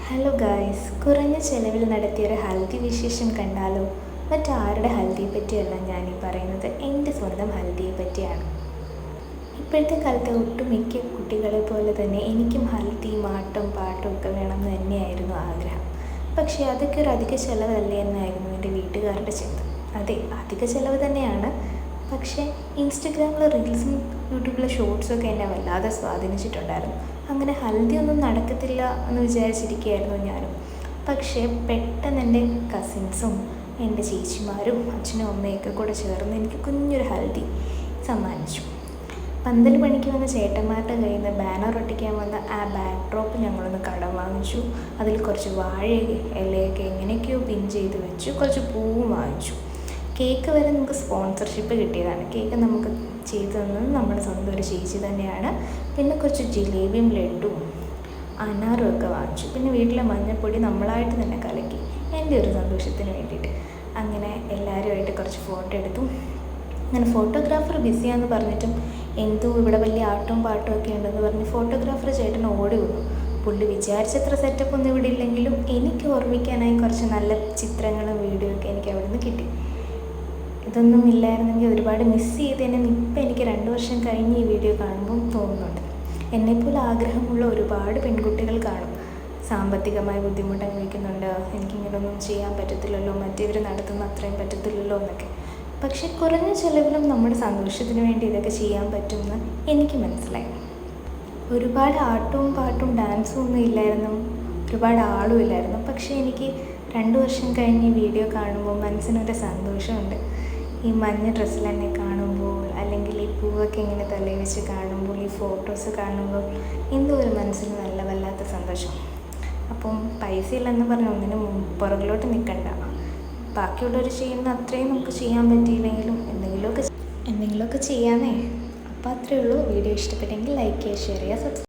Hello guys, കുറഞ്ഞ ചെലവിൽ നടത്തിയൊരു ഹൽദി വിശേഷം കണ്ടാലോ? മറ്റാരുടെ ഹൽദിയെ പറ്റിയല്ല ഞാനീ പറയുന്നത്, എൻ്റെ സ്വന്തം ഹൽദിയെ പറ്റിയാണ്. ഇപ്പോഴത്തെ കാലത്തെ ഒട്ടുമിക്ക കുട്ടികളെ പോലെ തന്നെ എനിക്കും ഹൽദിയും ആട്ടും പാട്ടും ഒക്കെ വേണമെന്ന് തന്നെയായിരുന്നു ആഗ്രഹം. പക്ഷേ അതൊക്കെ ഒരു അധിക ചിലവല്ലേ എന്നായിരുന്നു എൻ്റെ വീട്ടുകാരുടെ ചിന്ത. അതെ, അധിക ചിലവ് തന്നെയാണ്. പക്ഷേ ഇൻസ്റ്റഗ്രാമിലെ റീൽസും യൂട്യൂബിലെ ഷോർട്സൊക്കെ എന്നെ വല്ലാതെ സ്വാധീനിച്ചിട്ടുണ്ടായിരുന്നു. അങ്ങനെ ഹൽദി ഒന്നും നടക്കത്തില്ല എന്ന് വിചാരിച്ചിരിക്കുകയായിരുന്നു ഞാനും. പക്ഷേ പെട്ടെന്ന് എൻ്റെ കസിൻസും എൻ്റെ ചേച്ചിമാരും അച്ഛനും അമ്മയൊക്കെ കൂടെ ചേർന്ന് എനിക്ക് കുഞ്ഞൊരു ഹൽദി സമ്മാനിച്ചു. പന്തൽ പണിക്ക് വന്ന ചേട്ടന്മാരുടെ കയ്യിൽ നിന്ന് ബാനർ ഒട്ടിക്കാൻ വന്ന ആ ബാക്ക് ഡ്രോപ്പ് ഞങ്ങളൊന്ന് കടം വാങ്ങിച്ചു. അതിൽ കുറച്ച് വാഴ ഇലയൊക്കെ എങ്ങനെയൊക്കെയോ പിൻ ചെയ്ത് വെച്ചു. കുറച്ച് പൂവും വാങ്ങിച്ചു. കേക്ക് വരെ നമുക്ക് സ്പോൺസർഷിപ്പ് കിട്ടിയതാണ്. കേക്ക് നമുക്ക് ചെയ്തു തന്നത് നമ്മുടെ സ്വന്തം ഒരു ചേച്ചി തന്നെയാണ്. പിന്നെ കുറച്ച് ജിലേബിയും ലഡുവും അനാറും ഒക്കെ വാങ്ങിച്ചു. പിന്നെ വീട്ടിലെ മഞ്ഞൾപ്പൊടി നമ്മളായിട്ട് തന്നെ കലക്കി എൻ്റെ ഒരു സന്തോഷത്തിന് വേണ്ടിയിട്ട്. അങ്ങനെ എല്ലാവരുമായിട്ട് കുറച്ച് ഫോട്ടോ എടുത്തു. അങ്ങനെ ഫോട്ടോഗ്രാഫർ ബിസിയാന്ന് പറഞ്ഞിട്ടും എന്തോ ഇവിടെ വലിയ ആട്ടവും പാട്ടും ഒക്കെ ഉണ്ടെന്ന് പറഞ്ഞ് ഫോട്ടോഗ്രാഫർ ചേട്ടൻ ഓടി വന്നു. പുള്ളി വിചാരിച്ചത്ര സെറ്റപ്പ് ഒന്നും ഇവിടെ ഇല്ലെങ്കിലും എനിക്ക് ഓർമ്മിക്കാനായി കുറച്ച് നല്ല ചിത്രങ്ങളും വീഡിയോ ഒക്കെ എനിക്ക് അവിടെ നിന്ന് കിട്ടി. ഇതൊന്നും ഇല്ലായിരുന്നെങ്കിൽ ഒരുപാട് മിസ് ചെയ്തതിനും ഇപ്പം എനിക്ക് 2 വർഷം കഴിഞ്ഞ് ഈ വീഡിയോ കാണുമ്പം തോന്നുന്നുണ്ട്. എന്നെപ്പോലെ ആഗ്രഹമുള്ള ഒരുപാട് പെൺകുട്ടികൾ കാണും. സാമ്പത്തികമായി ബുദ്ധിമുട്ട് അനുഭവിക്കുന്നുണ്ട്, എനിക്കിങ്ങനൊന്നും ചെയ്യാൻ പറ്റത്തില്ലല്ലോ, മറ്റേവർ നടത്തുന്ന അത്രയും പറ്റത്തില്ലല്ലോ എന്നൊക്കെ. പക്ഷേ കുറഞ്ഞ ചിലവിലും നമ്മുടെ സന്തോഷത്തിന് വേണ്ടി ഇതൊക്കെ ചെയ്യാൻ പറ്റുമെന്ന് എനിക്ക് മനസ്സിലായി. ഒരുപാട് ആട്ടവും പാട്ടും ഡാൻസും ഒന്നും ഇല്ലായിരുന്നു, ഒരുപാട് ആളും ഇല്ലായിരുന്നു. പക്ഷേ എനിക്ക് 2 വർഷം കഴിഞ്ഞ് ഈ വീഡിയോ കാണുമ്പോൾ മനസ്സിനൊരു സന്തോഷമുണ്ട്. ഈ മഞ്ഞ ഡ്രസ്സിൽ എന്നെ കാണുമ്പോൾ, അല്ലെങ്കിൽ ഈ പൂവൊക്കെ ഇങ്ങനെ തലയിൽ വെച്ച് കാണുമ്പോൾ, ഈ ഫോട്ടോസ് കാണുമ്പോൾ എന്തോ ഒരു മനസ്സിന് നല്ല വല്ലാത്ത സന്തോഷം. അപ്പം പൈസ ഇല്ലെന്ന് പറഞ്ഞ് ഒന്നിനും പുറകിലോട്ട് നിൽക്കണ്ട. ബാക്കിയുള്ളവർ ചെയ്യുന്ന അത്രയും നമുക്ക് ചെയ്യാൻ പറ്റിയില്ലെങ്കിലും എന്തെങ്കിലുമൊക്കെ ചെയ്യാനേ. അപ്പോൾ അത്രയേ ഉള്ളൂ. വീഡിയോ ഇഷ്ടപ്പെട്ടെങ്കിൽ ലൈക്ക് ചെയ്യുക, ഷെയർ ചെയ്യുക, സബ്സ്ക്രൈബ്